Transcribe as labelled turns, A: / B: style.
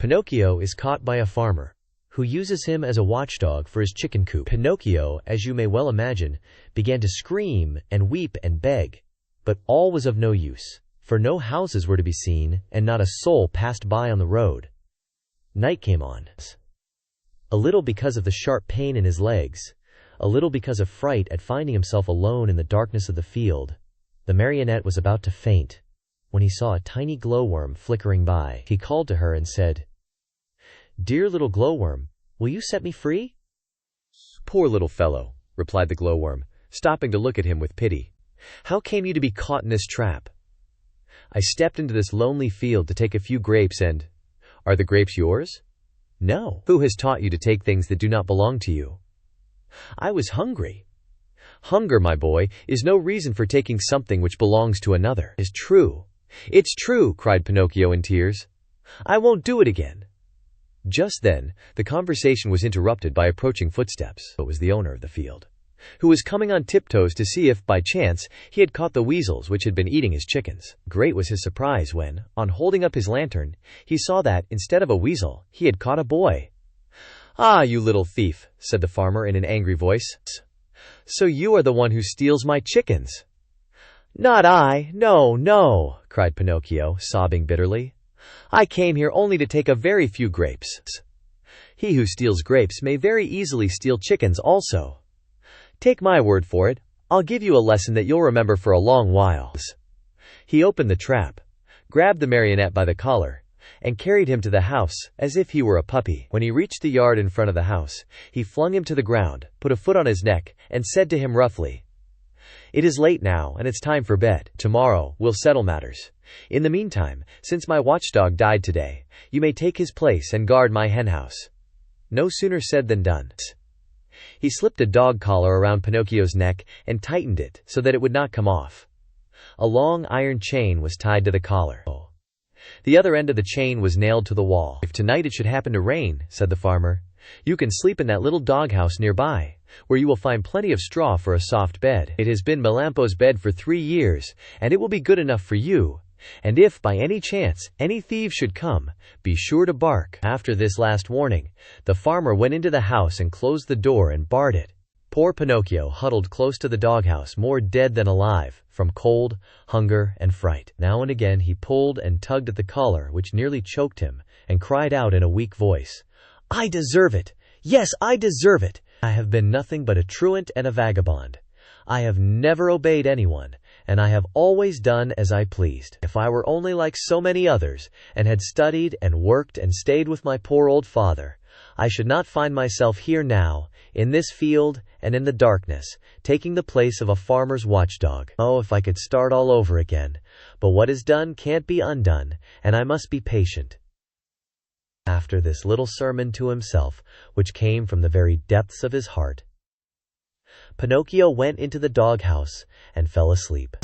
A: Pinocchio is caught by a farmer, who uses him as a watchdog for his chicken coop. Pinocchio, as you may well imagine, began to scream and weep and beg, but all was of no use, for no houses were to be seen, and not a soul passed by on the road. Night came on. A little because of the sharp pain in his legs, a little because of fright at finding himself alone in the darkness of the field, the marionette was about to faint, when he saw a tiny glowworm flickering by. He called to her and said, "Dear little glowworm, will you set me free?"
B: "Poor little fellow," replied the glowworm, stopping to look at him with pity. "How came you to be caught in this trap?" "I stepped into this lonely field to take a few grapes and—" "Are the grapes yours?"
A: "No."
B: "Who has taught you to take things that do not belong to you?"
A: "I was hungry."
B: "Hunger, my boy, is no reason for taking something which belongs to another."
A: "It's true."
B: "It's true," cried Pinocchio in tears.
A: "I won't do it again."
B: Just then, the conversation was interrupted by approaching footsteps. It was the owner of the field, who was coming on tiptoes to see if, by chance, he had caught the weasels which had been eating his chickens. Great was his surprise when, on holding up his lantern, he saw that, instead of a weasel, he had caught a boy.
A: "Ah, you little thief," said the farmer in an angry voice. "So you are the one who steals my chickens."
B: "Not I, no, no," cried Pinocchio, sobbing bitterly. "I came here only to take a very few grapes."
A: "He who steals grapes may very easily steal chickens also."
B: "Take my word for it, I'll give you a lesson that you'll remember for a long while."
A: He opened the trap, grabbed the marionette by the collar, and carried him to the house, as if he were a puppy. When he reached the yard in front of the house, he flung him to the ground, put a foot on his neck, and said to him roughly, "It is late now, and it's time for bed. Tomorrow, we'll settle matters. In the meantime, since my watchdog died today, you may take his place and guard my henhouse." No sooner said than done. He slipped a dog collar around Pinocchio's neck and tightened it so that it would not come off. A long iron chain was tied to the collar. The other end of the chain was nailed to the wall. "If tonight it should happen to rain," said the farmer, "you can sleep in that little doghouse nearby, where you will find plenty of straw for a soft bed. It has been Melampo's bed for 3 years, and it will be good enough for you. And if, by any chance, any thieves should come, be sure to bark." After this last warning, the farmer went into the house and closed the door and barred it. Poor Pinocchio huddled close to the doghouse, more dead than alive, from cold, hunger, and fright. Now and again he pulled and tugged at the collar, which nearly choked him, and cried out in a weak voice, "I deserve it! Yes, I deserve it! I have been nothing but a truant and a vagabond. I have never obeyed anyone, and I have always done as I pleased. If I were only like so many others, and had studied and worked and stayed with my poor old father, I should not find myself here now, in this field and in the darkness, taking the place of a farmer's watchdog. Oh, if I could start all over again! But what is done can't be undone, and I must be patient." After this little sermon to himself, which came from the very depths of his heart, Pinocchio went into the doghouse and fell asleep.